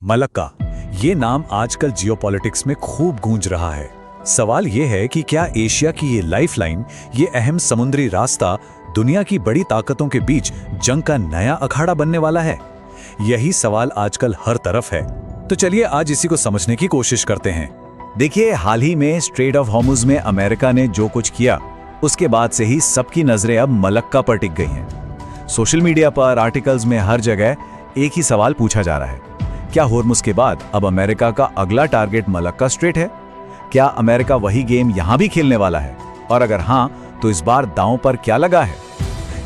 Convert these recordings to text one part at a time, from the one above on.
Malacca, ये नाम आजकल जियोपॉलिटिक्स में खूब गूंज रहा है। सवाल ये है कि क्या एशिया की ये लाइफलाइन, ये अहम समुद्री रास्ता दुनिया की बड़ी ताकतों के बीच जंग का नया अखाड़ा बनने वाला है? यही सवाल आजकल हर तरफ है। तो चलिए आज इसी को समझने की कोशिश करते हैं। देखिए, हाल ही में स्ट्रेट ऑफ हॉर्मुज में अमेरिका ने जो कुछ किया, उसके बाद से ही सबकी नजरें अब मलक्का पर टिक गई हैं। सोशल मीडिया पर, आर्टिकल्स में, हर जगह एक ही सवाल पूछा जा रहा है, क्या हॉर्मुज के बाद अब अमेरिका का अगला टारगेट मलक्का स्ट्रेट है? क्या अमेरिका वही गेम यहां भी खेलने वाला है? और अगर हां, तो इस बार दांव पर क्या लगा है?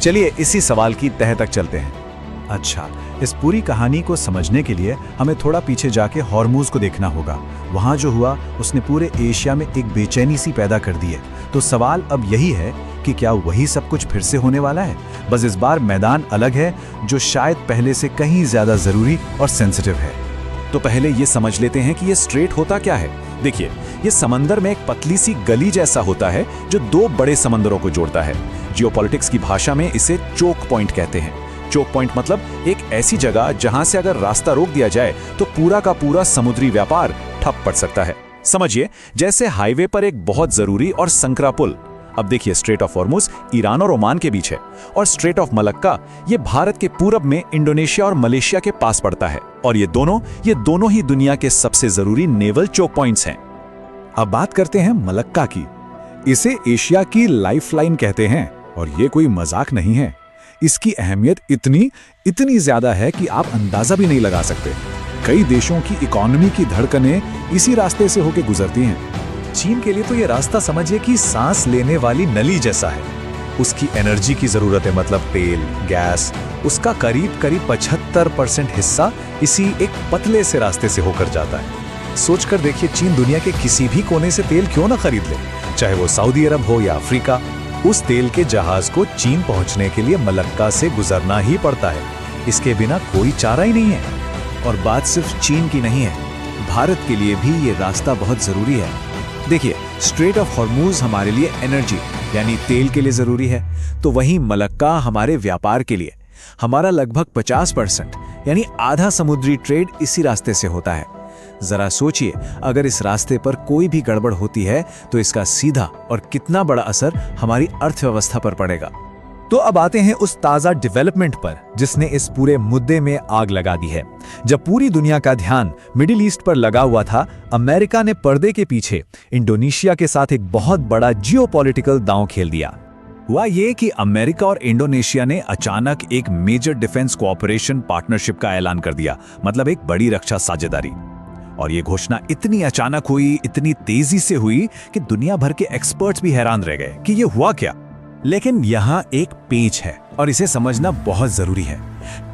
चलिए इसी सवाल की तह तक चलते हैं। अच्छा, इस पूरी कहानी को समझने के लिए हमें थोड़ा पीछे जाके हॉर्मुज को देखना होगा। वहां जो हुआ उसने पूरे एशिया में एक बेचैनी सी पैदा कर दी है। तो सवाल अब यही है कि क्या वही सब कुछ फिर से होने वाला है? बस इस बार मैदान अलग है, जो शायद पहले से कहीं ज्यादा जरूरी और सेंसिटिव है। तो पहले ये समझ लेते हैं कि ये स्ट्रेट होता क्या है। देखिए, ये समंदर में एक पतली सी गली जैसा होता है जो दो बड़े समंदरों को जोड़ता है। जियोपॉलिटिक्स की भाषा में इसे चोक पॉइंट कहते हैं। चोक पॉइंट मतलब एक ऐसी जगह जहां से अगर रास्ता रोक दिया जाए तो पूरा का पूरा समुद्री व्यापार ठप पड़ सकता है। समझिए, जैसे हाईवे पर एक बहुत जरूरी और संकरा पुल। अब देखिए, स्ट्रेट ऑफ हॉर्मुज ईरान और ओमान के बीच है, और स्ट्रेट ऑफ मलक्का ये भारत के पूरब में इंडोनेशिया और मलेशिया के पास पड़ता है। और ये दोनों ही दुनिया के सबसे जरूरी नेवल चोक पॉइंट्स हैं। अब बात करते हैं मलक्का की। इसे एशिया की लाइफलाइन कहते हैं, और ये कोई मजाक नहीं है। इसकी अहमियत इतनी ज्यादा है कि आप अंदाजा भी नहीं लगा सकते। कई देशों की इकोनॉमी की धड़कनें इसी रास्ते से होकर गुजरती हैं। चीन के लिए तो ये रास्ता समझिए कि सांस लेने वाली नली जैसा है। उसकी एनर्जी की जरूरत है, मतलब तेल, गैस, उसका करीब 75% हिस्सा इसी एक पतले से रास्ते से होकर जाता है। सोचकर देखिए, चीन दुनिया के किसी भी कोने से तेल क्यों ना खरीद ले, चाहे वो सऊदी अरब हो या अफ्रीका, उस तेल के जहाज को चीन पहुंचने के लिए मलक्का से गुजरना ही पड़ता है। इसके बिना कोई चारा ही नहीं है। और बात सिर्फ चीन की नहीं है, भारत के लिए भी ये रास्ता बहुत जरूरी है। देखिए, स्ट्रेट ऑफ हॉर्मुज हमारे लिए एनर्जी यानी तेल के लिए जरूरी है, तो वहीं मलक्का हमारे व्यापार के लिए। हमारा लगभग 50% यानी आधा समुद्री ट्रेड इसी रास्ते से होता है। जरा सोचिए, अगर इस रास्ते पर कोई भी गड़बड़ होती है तो इसका सीधा और कितना बड़ा असर हमारी अर्थव्यवस्था पर पड़ेगा। तो अब आते हैं उस ताजा डेवलपमेंट पर जिसने इस पूरे मुद्दे में आग लगा दी है। जब पूरी दुनिया का ध्यान मिडिल ईस्ट पर लगा हुआ था, अमेरिका ने पर्दे के पीछे इंडोनेशिया के साथ एक बहुत बड़ा जियोपॉलिटिकल दांव खेल दिया। हुआ ये कि अमेरिका और इंडोनेशिया ने अचानक एक मेजर डिफेंस कोऑपरेशन पार्टनरशिप का ऐलान कर दिया, मतलब एक बड़ी रक्षा साझेदारी। और ये घोषणा इतनी अचानक हुई, इतनी तेजी से हुई कि दुनिया भर के एक्सपर्ट्स भी हैरान रह गए कि ये हुआ क्या। लेकिन यहाँ एक पेच है और इसे समझना बहुत जरूरी है।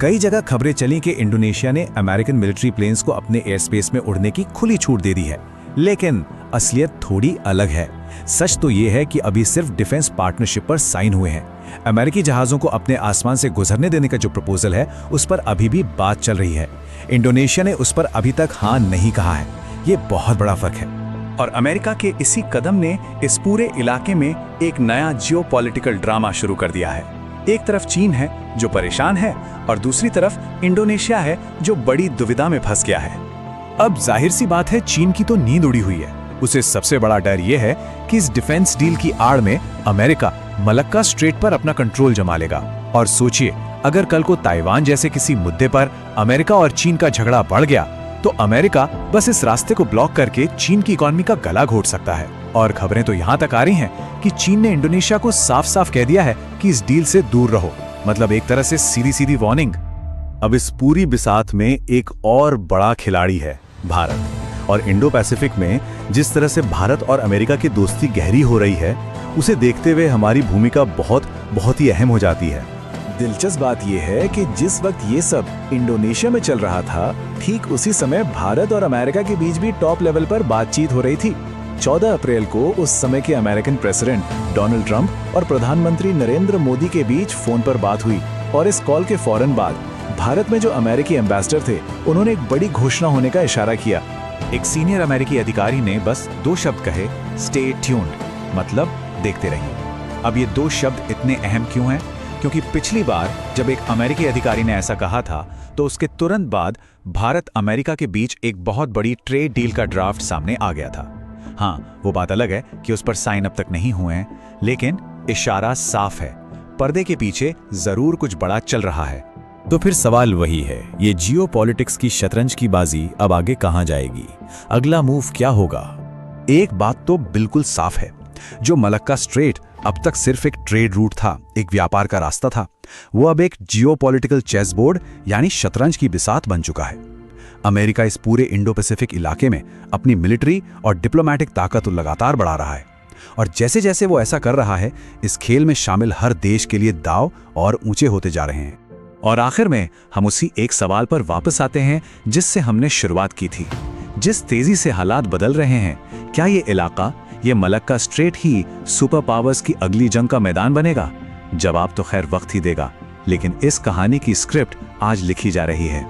कई जगह खबरें चली कि इंडोनेशिया ने अमेरिकन मिलिट्री प्लेन्स को अपने एयर स्पेस में उड़ने की खुली छूट दे दी है, लेकिन असलियत थोड़ी अलग है। सच तो ये है कि अभी सिर्फ डिफेंस पार्टनरशिप पर साइन हुए हैं। अमेरिकी जहाजों को अपने आसमान से गुजरने देने का जो प्रपोजल है, उस पर अभी भी बात चल रही है। इंडोनेशिया ने उस पर अभी तक हाँ नहीं कहा है। ये बहुत बड़ा फर्क है। और अमेरिका के इसी कदम ने इस पूरे इलाके में एक नया जियोपॉलिटिकल ड्रामा शुरू कर दिया है। एक तरफ चीन है जो परेशान है, और दूसरी तरफ इंडोनेशिया है जो बड़ी दुविधा में फंस गया है। अब जाहिर सी बात है, चीन की तो नींद उड़ी हुई है। उसे सबसे बड़ा डर यह है कि इस डिफेंस डील की आड़ में अमेरिका मलक्का स्ट्रेट पर अपना कंट्रोल जमा लेगा। और सोचिए, अगर कल को ताइवान जैसे किसी मुद्दे पर अमेरिका और चीन का झगड़ा बढ़ गया, तो अमेरिका बस इस रास्ते को ब्लॉक करके चीन की इकोनॉमी का गला घोट सकता है। और खबरें तो यहाँ तक आ रही हैं कि चीन ने इंडोनेशिया को साफ साफ कह दिया है कि इस डील से दूर रहो, मतलब एक तरह से सीधी सीधी वार्निंग। अब इस पूरी बिसात में एक और बड़ा खिलाड़ी है, भारत। और इंडो पैसिफिक में जिस तरह से भारत और अमेरिका की दोस्ती गहरी हो रही है, उसे देखते हुए हमारी भूमिका बहुत ही अहम हो जाती है। दिलचस्प बात यह है कि जिस वक्त ये सब इंडोनेशिया में चल रहा था, ठीक उसी समय भारत और अमेरिका के बीच भी टॉप लेवल पर बातचीत हो रही थी। 14 अप्रैल को उस समय के अमेरिकन प्रेसिडेंट डोनाल्ड ट्रंप और प्रधानमंत्री नरेंद्र मोदी के बीच फोन पर बात हुई, और इस कॉल के फौरन बाद भारत में जो अमेरिकी एम्बेसडर थे, उन्होंने एक बड़ी घोषणा होने का इशारा किया। एक सीनियर अमेरिकी अधिकारी ने बस 2 शब्द कहे, स्टे ट्यून्ड, मतलब देखते रहिए। अब ये 2 शब्द इतने अहम क्यों हैं? क्योंकि पिछली बार जब एक अमेरिकी अधिकारी ने ऐसा कहा था तो उसके तुरंत बाद भारत अमेरिका के बीच एक बहुत बड़ी ट्रेड डील का ड्राफ्ट सामने आ गया था। हाँ, वो बात अलग है कि उस पर साइन अब तक नहीं हुए हैं, लेकिन इशारा साफ है, पर्दे के पीछे जरूर कुछ बड़ा चल रहा है। तो फिर सवाल वही है, ये जियोपॉलिटिक्स की शतरंज की बाजी अब आगे कहां जाएगी? अगला मूव क्या होगा? एक बात तो बिल्कुल साफ है, जो मलक्का स्ट्रेट अब तक सिर्फ एक ट्रेड रूट था, एक व्यापार का रास्ता था, वो अब एक जियोपॉलिटिकल चेस बोर्ड यानी शतरंज की बिसात बन चुका है। अमेरिका इस पूरे इंडो पैसिफिक इलाके में अपनी मिलिट्री और डिप्लोमैटिक ताकत लगातार बढ़ा रहा है, और जैसे जैसे वो ऐसा कर रहा है, इस खेल में शामिल हर देश के लिए दांव और ऊंचे होते जा रहे हैं। और आखिर में हम उसी एक सवाल पर वापस आते हैं जिससे हमने शुरुआत की थी। जिस तेजी से हालात बदल रहे हैं, क्या ये इलाका, ये मलक्का स्ट्रेट ही सुपर पावर्स की अगली जंग का मैदान बनेगा? जवाब तो खैर वक्त ही देगा, लेकिन इस कहानी की स्क्रिप्ट आज लिखी जा रही है।